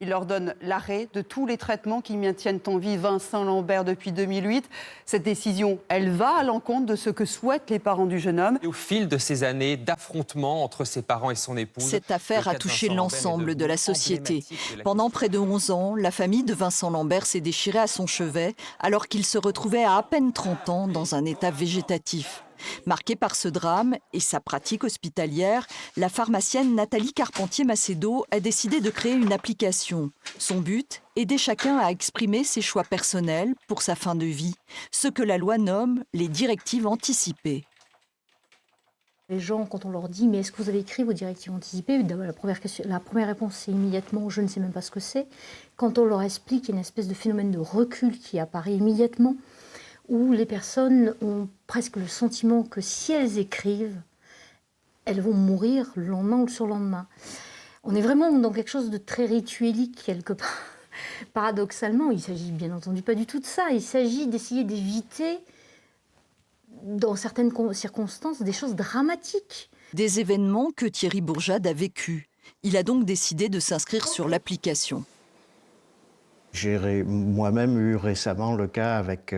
Il ordonne l'arrêt de tous les traitements qui maintiennent en vie Vincent Lambert depuis 2008. Cette décision, elle va à l'encontre de ce que souhaitent les parents du jeune homme. Et au fil de ces années d'affrontements entre ses parents et son épouse... Cette affaire a touché l'ensemble de la société. Pendant près de 11 ans, la famille de Vincent Lambert s'est déchirée à son chevet alors qu'il se retrouvait à peine 30 ans dans un état végétatif. Marquée par ce drame et sa pratique hospitalière, la pharmacienne Nathalie Carpentier-Macedo a décidé de créer une application. Son but, aider chacun à exprimer ses choix personnels pour sa fin de vie, ce que la loi nomme les directives anticipées. Les gens, quand on leur dit « mais est-ce que vous avez écrit vos directives anticipées ?» La première réponse, c'est immédiatement « je ne sais même pas ce que c'est ». Quand on leur explique qu'il y a une espèce de phénomène de recul qui apparaît immédiatement, où les personnes ont presque le sentiment que si elles écrivent, elles vont mourir le lendemain ou le surlendemain. On est vraiment dans quelque chose de très rituelique, quelque part. Paradoxalement, il ne s'agit bien entendu pas du tout de ça. Il s'agit d'essayer d'éviter, dans certaines circonstances, des choses dramatiques. Des événements que Thierry Bourjade a vécus. Il a donc décidé de s'inscrire sur l'application. J'ai moi-même eu récemment le cas avec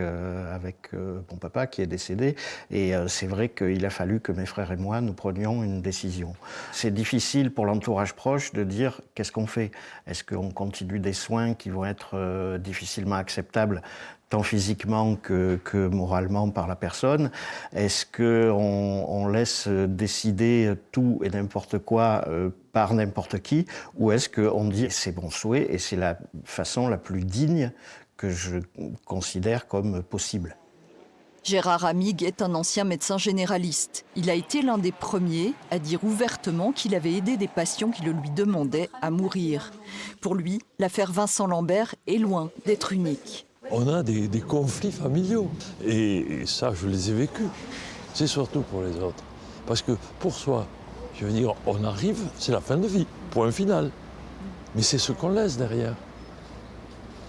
mon papa qui est décédé et c'est vrai qu'il a fallu que mes frères et moi nous prenions une décision. C'est difficile pour l'entourage proche de dire qu'est-ce qu'on fait. Est-ce qu'on continue des soins qui vont être difficilement acceptables tant physiquement que moralement par la personne? Est-ce qu'on laisse décider tout et n'importe quoi par n'importe qui? Ou est-ce qu'on dit c'est bon souhait et c'est la façon la plus digne que je considère comme possible? Gérard Amig est un ancien médecin généraliste. Il a été l'un des premiers à dire ouvertement qu'il avait aidé des patients qui le lui demandaient à mourir. Pour lui, l'affaire Vincent Lambert est loin d'être unique. On a des conflits familiaux et ça, je les ai vécus. C'est surtout pour les autres. Parce que pour soi, je veux dire, on arrive, c'est la fin de vie, point final. Mais c'est ce qu'on laisse derrière.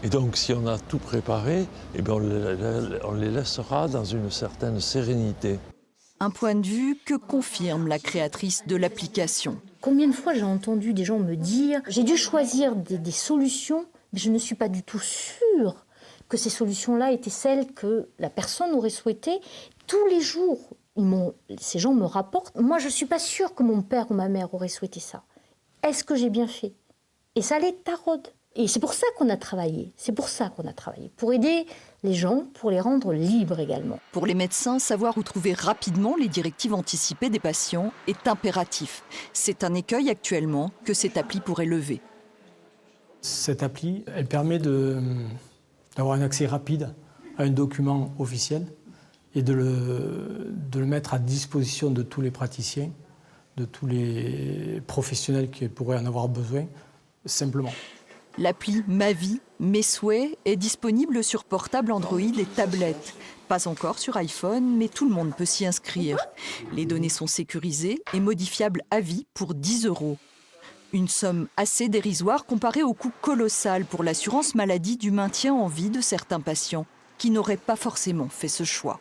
Et donc, si on a tout préparé, eh bien, on les laissera dans une certaine sérénité. Un point de vue que confirme la créatrice de l'application. Combien de fois j'ai entendu des gens me dire « j'ai dû choisir des solutions, mais je ne suis pas du tout sûre que ces solutions-là étaient celles que la personne aurait souhaitées. » Tous les jours, ces gens me rapportent. Moi, je ne suis pas sûre que mon père ou ma mère auraient souhaité ça. Est-ce que j'ai bien fait? Et ça les taraude. Et c'est pour ça qu'on a travaillé. C'est pour ça qu'on a travaillé. Pour aider les gens, pour les rendre libres également. Pour les médecins, savoir où trouver rapidement les directives anticipées des patients est impératif. C'est un écueil actuellement que cette appli pourrait lever. Cette appli, elle permet d'avoir un accès rapide à un document officiel et de le mettre à disposition de tous les praticiens, de tous les professionnels qui pourraient en avoir besoin, simplement. L'appli Ma Vie, Mes Souhaits est disponible sur portable Android et tablette. Pas encore sur iPhone, mais tout le monde peut s'y inscrire. Les données sont sécurisées et modifiables à vie pour 10 €. Une somme assez dérisoire comparée au coût colossal pour l'assurance maladie du maintien en vie de certains patients qui n'auraient pas forcément fait ce choix.